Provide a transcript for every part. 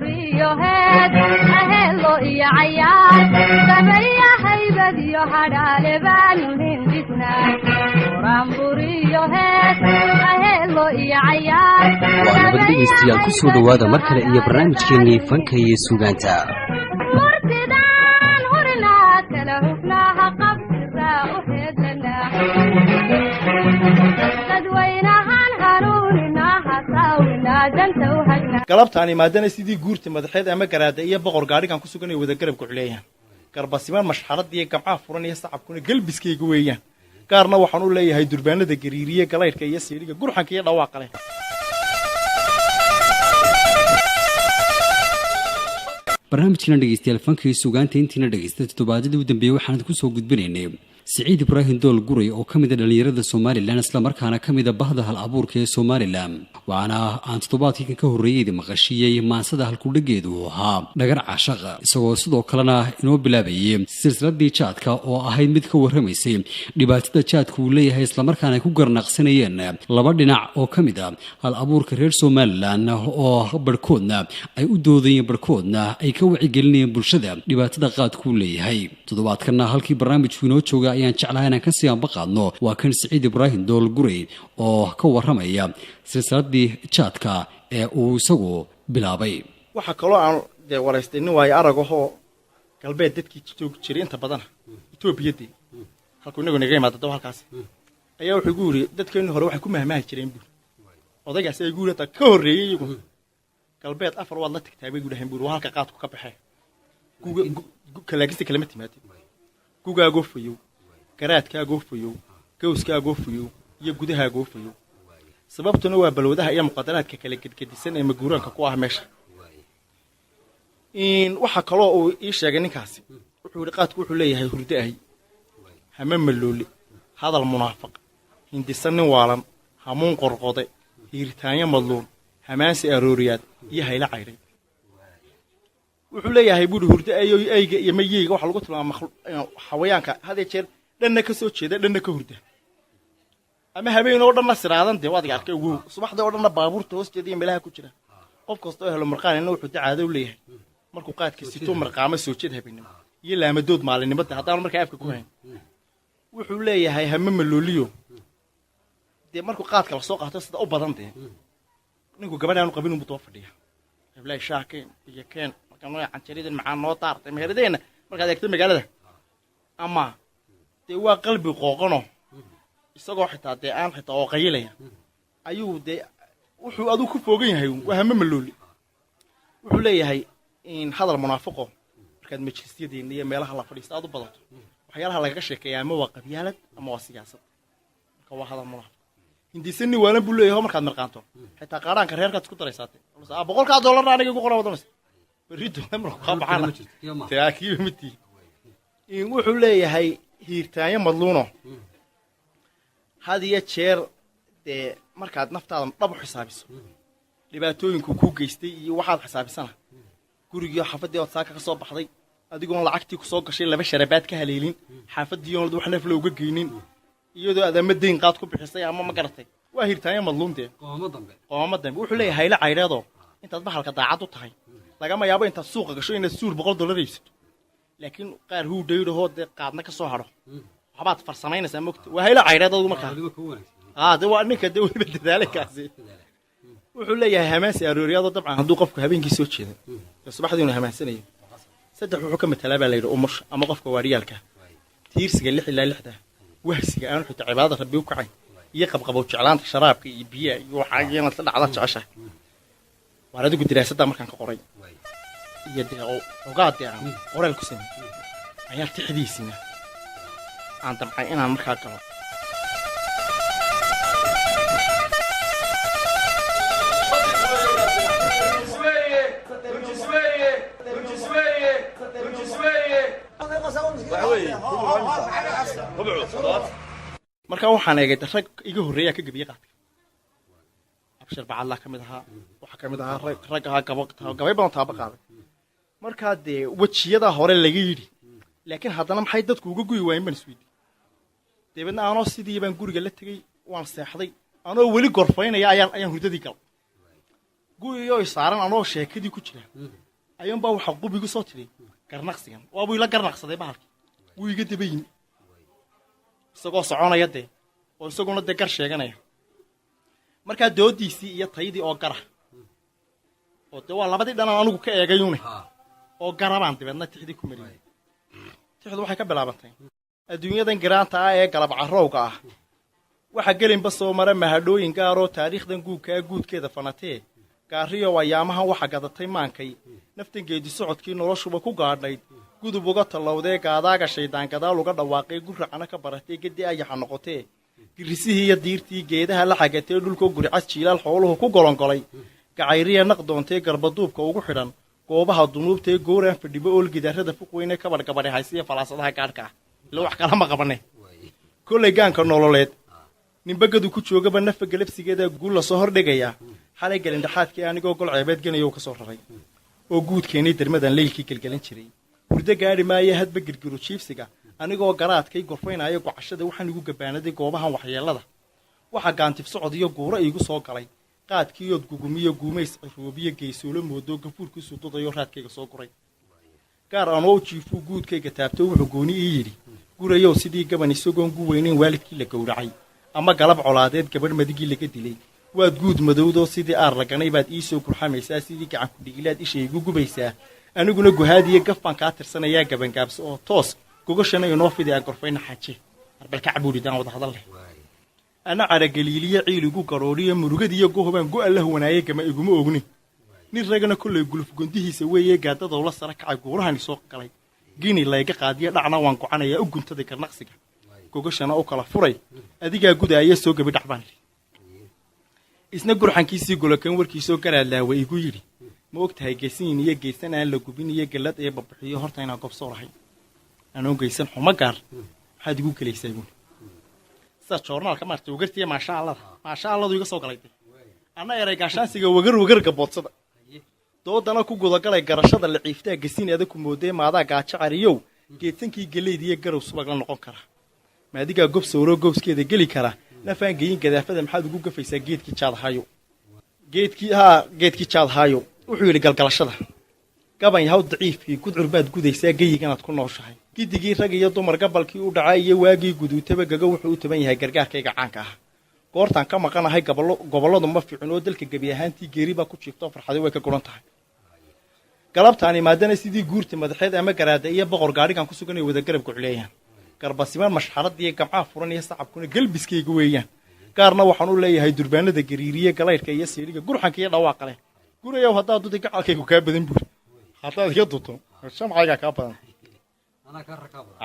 buriyo heed ahelo iyo cayaar sameeya haybadiyo hadhaale baanu hindisnaa quraan buriyo heed ahelo iyo cayaar waa nabad dhegaystayaal ku soo dhowaada mar kale iyo barnaamijkeennii fanka iyo suugaanta murtidaan hurinaa kala hufnaaha qabsiraa u heedlanaa dadwaynahan hanuuninaa hasaawinaa danta u hagnaa galabtaani maadana sidii guurta madaxeed ama garaada iyo boqor gaadhigan ku sugan ay wada garabku xuleeyaan garbasimaan mashxarada iyo gamcaha furan iyo sacabkuna galbiskayga weeyaan gaarna waxaan u leeyahay durbaanada gariiriye galaydhka iyo siidhiga gurxanka iyo dhawaaqa leh barnaamijkana dhegaystayaal fanka iyo suugaanta intiina dhegaysta toddobaadadii u dambeeyey waxaan ku soo gudbinaynay siciid ibraahim dool guray oo ka mid a dhallinyarada somalilan islamarkaana ka mid a bahda hal abuurka ee somalilan waxaana aan toddobaadkii ka horreeyeyda maqashiiyey maansada halkudhageedu uu ahaa dhagar caashaqa isagoo sidoo kalena inoo bilaabayay silsiladii jaadka oo ahayd mid ka warramaysay dhibaatada jaadka uu leeyahay islamarkaana ay ku garnaqsanayeen laba dhinac oo ka mid a hal abuurka reer somalilan oo barhkoodna ay u doodayeen barhkoodna ay ka wacigelinayeen bulshada dhibaatada qaadkuu leeyahay toddobaadkana halkii barnaamijku inoo jooga ayaan jeclahay inaan ka sii anbaqaadno waa kan siciid ibraahim dool guray oo ka warramaya silsiladii jaadka ee uu isagu bilaabay waxaa kaloo aan dee waraystay nin waayo arag ahoo galbeed dadkii joogi jiray inta badana etoobiyadii halkuu inagu naga imaada daba halkaas ayaa wuxuu igu yidhi dadkeenni hore waxay ku mahmaahi jireen buuri odaygaas ay guuri ka horreeyey iyagu galbeed afar waad la tagtaa bay gudhahayn buuri waa halka qaadku ka baxee kalaagista kalama timaadin gugaa goofayow garaadkaa goofayow gawskaa goofayow iyo gudahaa goofayow sababtuna waa balwadaha iyo muqadaraadka kala gedgedisan ee maguuraanka ku ah meesha waxaa kaloo uu ii sheegay ninkaasi wuxuu yidhi qaadku wuxuu leeyahay hurdo ahy hame maloole hadal munaafaq hindisan nin waalan hamuun qorqode hiiritaanyo madluun hamaansi arooriyaad iyo haylo caydhay wuxuu leeyahay buuri hurdo ayga iyo mayeyga waxaa lagu tilmaama xawayaanka hadee jeer dhanna ka soo jeeda dhanna ka hurda ama habeen oo dhanna siraadan dee waadiga arkay ugu subaxdii oo dhanna baabuurta hoosteeda iyo meelaha ku jira qof kasta oo helo marqaanina wuxuu dacaado u leeyahay markuu qaadka sito marqaamo soo jeed habeenimo iyo laamadood maalinimada haddaan markaa afka ku hayn wuxuu leeyahay hame malooliyo dee markuu qaadka la soo qaato sida u badan dee ninku gabadhaanu qabin unbuu daba fadhiya heblaay shaakeen iyo keen canjaridan maxaa noo daartay meheradeenna markaad eegto magaalada ama dee waa qalbi qooqano isagoo xitaa dee aan xitaa oo qayilaya ayuu dee wuxuu aduu ku foogan yahay waa hame malooli wuxuu leeyahay in hadal munaafiqo markaad majlisyadeenna iyo meelaha la fadhiista aad u badato waxyaalaha lagaga sheekeeya ama waa qabyaalad ama waa siyaasad marka waa hadal munaafiq hindisani waalan buu leeyahay markaad marqaanto xitaa qaadhaanka reerkaad isku daraysaatay $100 aniga igu qora wadanaysa berrito markuu ka baxana taakiiba mitii wuxuu leeyahay hiirtaanyo madluuno had iyo jeer dee markaad naftaada dhab u xisaabiso dhibaatooyinku kuu geystay iyo waxaad xisaabisana gurigii xaafadii ood saaka ka soo baxday adigoon lacagtii ku soo gashay 2 sharabaad ka haleelin xaafadii oon wax neef looga geynin iyadoo adama deyn qaad ku bixisay ama ma garatay waa hiirtaanyo madluunte qooma dambe wuxuu leeyahay hayla cayreedo intaad bahalka daacad u tahay lagama yaabo intaad suuqa gasho inaad suur $100 iibsato laakiin qaar huu dhayraho dee qaadna ka soo hadho waxbaad farsamaynaysaa mogta waa hayla cayreed adugu markaa de waa ninka dee weliba dadaalekaasi wuxuu leeyahay hamaansi arooriyaadoo dabcan hadduu qofku habeenkii soo jeeda dee subaxdiinu hamaansanayo 3 wuxuu ka matalaa baa layidhi umusha ama qofka waariyaalka tiirsiga 6 ilaa 6 wahsiga aanu xitaa cibaadada rabbi u kacay iyo qabqabow jeclaanta sharaabka iyo biyaha iyo waxaa iyana la dhacda jeceshahay waan adigu diraasadda markaan ka qoray iyo dee ogaadee aan qoraal ku samey ayaa tixdiisina aan damcay inaan markaa galo markaa waxaan eegay rag iga horreeyaa ka gebiye qaadka abshir bacadlaa ka mid ahaa waxaa ka mid ahaa rag ahaa gabay badan taaba qaaday markaa dee wejiyadaa hore laga yidhi laakiin haddana maxay dadku uga guyi waayeen baan isweydiy dabeedna anoo sidii baan guriga la tegey waan seexday anoo weli gorfaynaya ayaan hurdadii galay guuyoo saaran anoo sheekadii ku jira ayaan baa waxa qubigu soo tiri garnaqsigan waa buu ila garnaqsaday bahalki wuu iga dabayn isagoo soconaya de oo isaguna de gar sheeganaya markaa doodiisii iyo taydii oo gara oo de waa labadii dhanan anigu ka eegayuune oo garabaan dibadna tixdii ku mariyay tixdu waxay ka bilaabantay adduunyadan garaanta ah ee galab carrowga ah waxa gelinba soo mara mahadhooyin gaaroo taariikhdan guudkaa guudkeeda fanatee gaariyo ayaamahan waxa gadatay maankay naftan geedi socodkii noloshuba ku gaadhayd gudub uga tallowdee gaadaaga shaydaan gadaal uga dhawaaqay guracana ka baratay gedi ayaxa noqotee girisihii iyo diirtii geedaha la xagatee dhulkoo guricas jiilaal xooluhu ku golongolay gacayriya naq doontee garbaduubka ugu xidhan goobaha dunuubtaee gooraan fadhibo ool gidaarada fuqweyne kabadh gabadhe haysiya falaasadaha gaadhka ah ila wax kalama qabane kollay gaanka nololeed ninbagadu ku joogaba nafa galabsigeeda guul la soo hordhigayaa xalay galindhaxaadkii anigoo gol ceebeed ganayow ka soo raray oo guudkeenii dermadan leylkii gelgelan jiray hurdo gaadhi maaye hadba girgiru jiifsiga anigoo garaadkay gorfaynaayo gocashada waxaan igu gabaanaday goobahan waxyeellada waxa gaantif socod iyo guuro iigu soo galay qaadkiiyood gugumiyo guumays ciroobiyo geysoolo moodoo gafuurkiisu dudayo raadkayga soo guray gaar anoo jiifuu guudkayga taabto wuxuu gooni ii yidhi gurayow sidii gaban isagoon gu weynayn waalidkii la gowracay ama galab colaadeed gabadh madigii laga dilay waad guud madowdoo sidii aar laganay baad ii soo gurxamaysaa sidii gacan kudhigilaad isha igu gubaysaa aniguna guhaadiyo gaf baan kaa tirsanayaa gabangaabso oo toos gogashana inoo fidaa gorfayna xaaje arbalka cabuuridaan wada hadal leh ana carageliiliyo ciiligu garooriyo murugadiiyo gohobaan go'alla huwanaaye gama iguma ognin nin ragana kollay guluf gondihiisa weeye gaadadoo la sara kacay guurahani soo galay gini layga qaadiyo dhacna waan gocanayaa u guntaday garnaqsiga gogashana u kala furay adigaa gudaaya soo gabi dhacbaan isna gurxankiisii golakan warkiisoo garaad laawa igu yidhi ma og tahay geesiin iyo geysan aan la gubin iyo gallad ee babixiyo horta inaan gobsoo lahay anoo geysan xumo gaar maxaad igu gelaysaa buuli sidaas joornaalka maartay wagartiya maasha alladu iga soo galay de anna eray gaashaansiga wagar gaboodsada doodana ku gudagalay garashada la ciiftaa gesiin adag ku moodee maadaa gaajo cariyow geedsankii galeyd iyo garow subag la noqon kara maadigaa gob sawroo gobskeeda geli kara nafaan geyin gadaafada maxaad ugu gafaysaa geedkii jaadhaayo geedkii jaadhaayo wuxuu yidhi galgalashada gaban yahaw daciifkii gudcur baad gudaysaa geyiganaad ku nooshahay gidigii rag iyo dumar gabalkii u dhacay iyo waagii guduutaba gago wuxuu u taban yahay gargaarkayga caanka ah goortaan ka maqanahay gobolladu ma fiicin oo dalka gebi ahaantii geeri baa ku jiifto farxadi way ka guran tahay galabtaani maadana sidii guurta madaxeed ama garaada iyo boqor gaadhigan ku suganay wada garabku culeeyaan garbasimaan mashxaradiiyo gamcaha furan iyo sacabkuna galbiskayga weeyaan gaarna waxaan u leeyahay durbaanada gariiriye galaydhka iyo siidhiga gurxanka iyo dhawaaqa leh gurayow haddaad duday gacalkaygu kaa badan buuri haddaad iga duto shamcaygaa kaa badan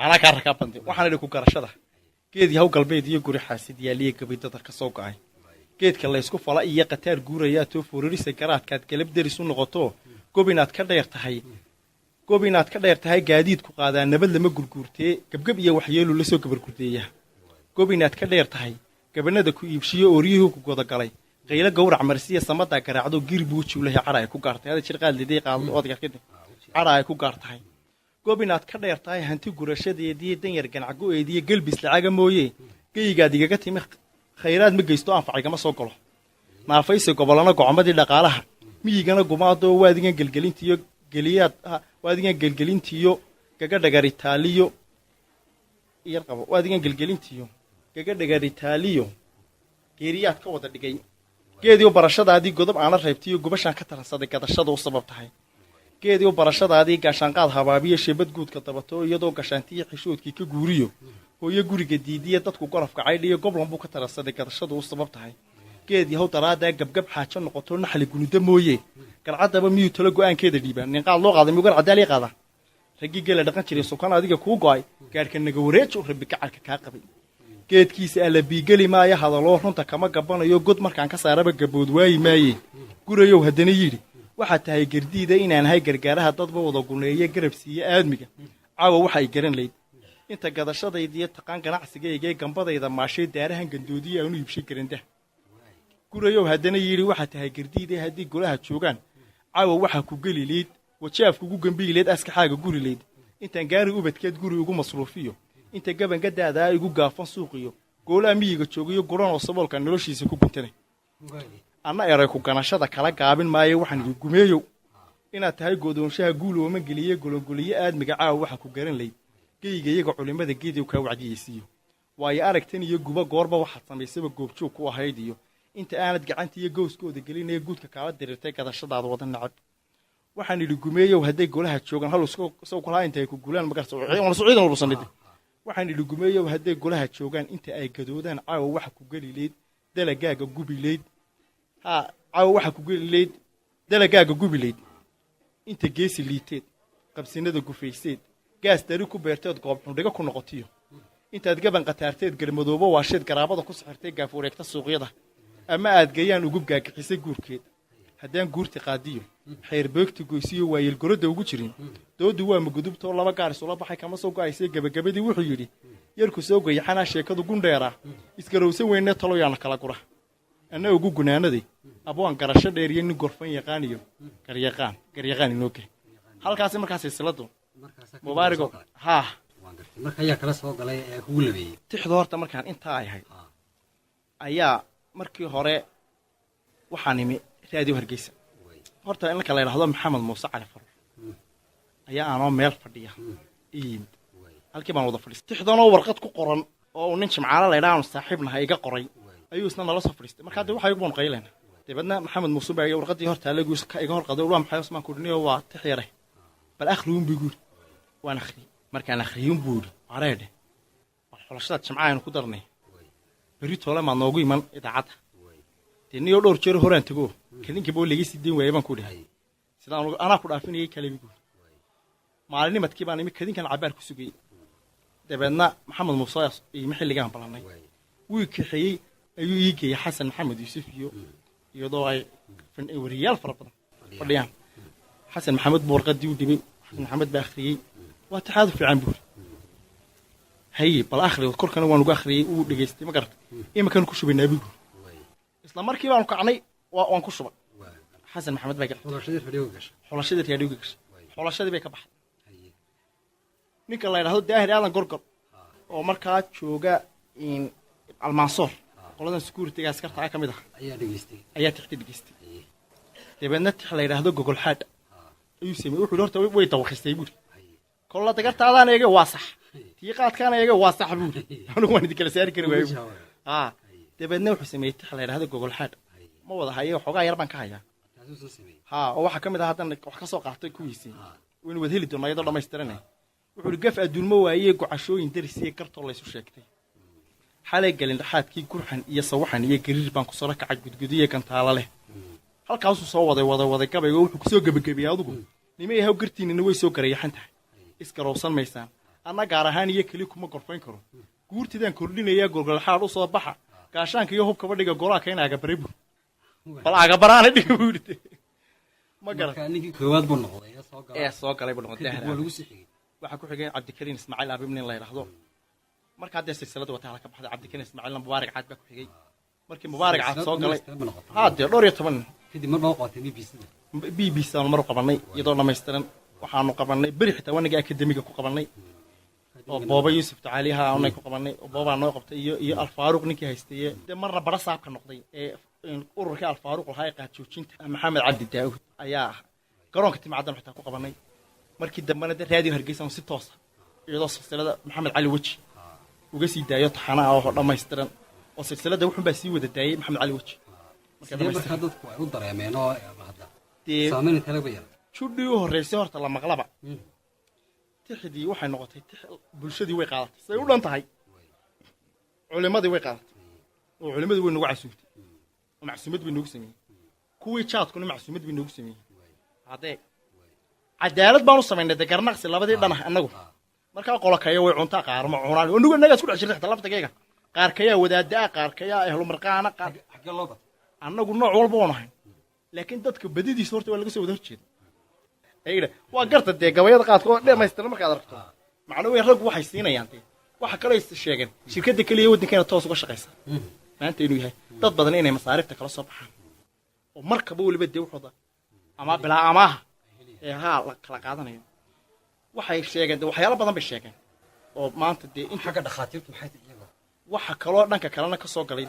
anaa kaa rakaa bande waxaan idhi ku garashada geed yahaw galbeed iyo guri xaasid yaaliya gabaydada ka soo go'ay geedka laysku fala iyo qataar guurayaa too foorarisa garaadkaad galab deris u noqoto gob inaad ka dheer tahay gaadiidku qaadaa nabad lama gurguurtee gebgeb iyo waxyeelu la soo gabargurdeeyaa gob inaad ka dheer tahay gabanada ku iibshiyo ooryihii ku godagalay qaylo gawrac marsiya samadaa garaacdo gir buu juulahay cadha ay ku gaartahay hada jir qaadliday qaadlo odga kadib cadha ay ku gaartahay gob inaad ka dheer tahay hanti gurashadeedii danyar ganacgo'eediyo gelbis lacaga mooye geyigaad igaga timi khayraad ma geysto anfacay gama soo galo naafaysi gobollana gocomadii dhaqaalaha miyigana gumaadoo waadigan gelgelintiyo gaga dhagaritaaliyo geeriyaad ka wada dhigay geediiu barashadaadii godob aana reybtiyo gubashaan ka taransaday gadashada u sabab tahay geediiu barashadaadii gaashaanqaad habaabiyo sheebad guudka dabato iyadoo gashaantiyo xishoodkii ka guuriyo hooyo guriga diidiya dadku golofka caydhiyo goblan buu ka taransaday gadashadu u sabab tahay geed yahow daraadaa gabgab xaajo noqoto naxli gunuda mooye galcaddaba miyuu talo go'aankeeda dhiibaan ninqaad loo qaaday miyugar cadaalii qaada raggii geela dhaqan jiray sukan adiga kuu go'ay gaadhka naga wareejo rabbi gacalka kaa qabay geedkiisa alla biigeli maaya hadaloo runta kama gabbanayo god markaan ka saaraba gabood waayi maaye gurayow haddana yidhi waxaad tahay gardiida inaan ahay gargaaraha dadba wada guneeye garab siiye aadmiga caawa waxa ay garan layd inta gadashadaydiiyo taqaan ganacsigaygee gambadayda maashay daarahan gandoodiye aanu iibshay garandah gurayow haddana yidhi waxaad tahay gardiida haddii golaha joogaan caawa waxaa ku geli layd wajaafkugu gambiileed askaxaaga guri layd intaan gaari ubadkeed guri ugu masruufiyo inta gabanka da'daa igu gaafan suuqiyo goolaa miyiga joogayo guranoo saboolka noloshiisa ku guntanay anna eray ku ganashada kala gaabin maayo waxaan idhi gumeeyow inaad tahay goodoonshaha guulooma geliye gologoliye aadmiga caawa waxa ku garan layd geyga iyaga culimada geediw kaa wacdiyeysiiyo waayo aragtan iyo guba goorba waxaad samaysaba goobjoog ku ahayd iyo inta aanad gacanta iyo gowskooda gelinaya guudka kaala diriirtay gadashadaada wada nacab waxaan idhi gumeeyow hadday golaha joogaan hal isagu kulaha inta ay ku guulaan magarciidan lurusanid waxaan idhi gumeeyow hadday golaha joogaan inta ay gadoodaan caawa waxa ku geli leyd dalagaaga gubi leyd caawa waxa ku geli leyd dalagaaga gubi leyd inta geesi liiteed qabsinada gufayseed gaas dari ku beerteed goob xundhiga ku noqotiyo intaad gaban qataarteed garmadoobo waasheed garaabada ku saxirtay gaaf wareegta suuqyada ama aad gayaan ugu gaagixisay guurkeed haddaan guurti qaadiyo xeer beegti goysiyo waayeel gorodda ugu jirin doodu waa magudubtoo laba gaar isula baxay kama soo go'aysay gabagabadii wuxuu yidhi yarku soo gayaxanaa sheekadu gundheera isgarowsan weynee taloyaana kala gura anna ugu gunaanaday abwaan garasho dheeriye nin gorfan yaqaaniyo garyaqaan inoo geh halkaasi markaa silsiladu mubaarigo marka ayaa kala soo galay ee kugu labeeyey tixda horta markaan intaa ay ahayd ayaa markii hore waxaan imi raadiyo Hargeysa horta in la yiraahdo Maxamed Muuse Cali Faruur ayaa aanoo meel fadhiya iimid halkii baan wada fadhiistay tixdanoo warqad ku qoran oo nin Jimcaale la yiraahdo saaxiibnaha iga qoray ayuu isna nala soo fadhiistay marka hadda waxa igu bonqayleen dibadna Maxamed Muuse baa warqadii horta la guus ka iga hor qaday waa maxay Usmaan Kudniyo waa tix yare bal akhriun bigur waan akhri markaan akhriyun buuri areede xulashada Jimcaale ku darnay bari toole ma noogu iman idaacada tiniyo dhowr jeer horaan tago kalinkii boo laga sideen waayay baan ku dhahay sidaan ana ku dhaafinayay kalibigu maalinimadkii baan imi kadinkan cabaar ku sugay dabeedna Maxamed Muuse iyo xilligan balanay wuu kaxeeyay ayuu iigay Xasan Maxamed Yuusuf iyadoo ay wariyaal fara badan fadhiyaan Xasan Maxamed boorqadii u dhibay Maxamed baa akhriyay waa taxaadu fiican buur hay bal akhriyo korkana waan ugu akhriyay uu dhageystay ma gartay imakan ku shubay nabigu isla markii baan kacnay waan ku shubay Xasan Maxamed baa xulashadii raadiyo gashay xulashadii bay ka baxday ninka la yiraahdo Daahir Aadan Gorgor oo markaa jooga in Almansoor qoladan security-ga askarta ka mid ah ayaa dhageystay dabeedna tix la yiraahdo Gogol Xaad ayuu sameeyay wuxuu horta way tawaqistay buur kolla dagartaadaan eega waa sax tii qaadkaan eega waa sax buur anigu waan idin kala saari karin waayo dabeedna wuxuu sameeyay tix la yiraahdo Gogol Xaad ma wada hayo xogaa yar baan ka hayaa oo waxa kamid ah hadan wax ka soo qaatay kuwiisii weyn wad heli doonaa iyadoo dhamaystiranay wuxuu gaf adduun ma waayay gocashooyin darisiye kartoo la isu sheegtay xalay galin dhaxaadkii gurxan iyo sawaxan iyo gariir baan ku soo rakacay gudgudiye kantaala leh halkaas uu soo waday gabayga wuxuu ku soo gabagabiyay adigu nimay haw gartiinina way soo gareeyaan tahay iskarowsan maysaan anna gaar ahaan iyo kali kuma gorfayn karo guurtidan kordhinaya Gogol Xaad u soo baxa gaashaanka iyo hubka badhiga golaha keenaaga baribu bal aga baraana dhibuurte ma garan ninkii koowaad buu noqday soo galay buu noqday waxa ku xigay Cabdikariin Ismaaciil Abibnin la yiraahdo marka hadda silsilada wata halka baxday Cabdikariin Ismaaciil Mubaarak Caad baa ku xigay markii Mubaarak Caad soo galay dhowr iyo 10 kadib mar baa qotay BBC aan mar qabanay iyadoo dhamaystiran waxaanu qabanay bari xitaa wanaga akademiga ku qabanay oo Booba Yuusuf Tacaaliha aan ku qabanay oo Booba noo qabtay iyo Alfaaruq ninkii haystay marna bara saabka noqday ee ururka Alfaaruq waxa ay qaad joojinta Maxamed Cabdi Daawud ayaa garoonka timcadan xitaa ku qabanay markii dambana raadiyo Hargeysa si toos ah iyadoo silsilada Maxamed Cali Waji uga sii daayo taxana oo dhamaystiran oo silsilada wuxuu baa sii wada daayay Maxamed Cali Waji marka dadku ay u dareemeen oo hadda saameyn kale bayaan judii u horeysay horta la maqlaba tixdii waxay noqotay bulshadii way qaadatay say u dhan tahay culimadii way qaadatay oo culimadii way nagu casuubtay oo macsuumad bay nagu sameeyay kuwii jaadkuna macsuumad bay nagu sameeyay hadee cadaalad baan u sameynay degarnaqsi labadii dhanax anagu marka qolakayo way cunta qaar ma cunaan oo nugu naga isku dhex jirtay laftageega qaar kaya wadaada qaar kaya ahlu marqaana qaar xagga looba anagu nooc walba wanahay laakiin dadka badidiis horta waa laga soo wada horjeed ayda waa garta de gabayada qaadkood dheemaystiran markaad aragto macnaheedu rag waxay siinayaan waxa kale ay sheegeen shirkadda kaliya waddankeena toos uga shaqeysa maanta inuu yahay dad badan inay masaarifta kala soo baxaan oo markaba waliba de wuxuuda ama bilaa amaah la kala qaadanayo waxay sheegeen waxyaalo badan bay sheegeen oo maanta de in xagga dhaqaatiirtu maxay tahay waxa kaloo dhanka kalena ka soo galay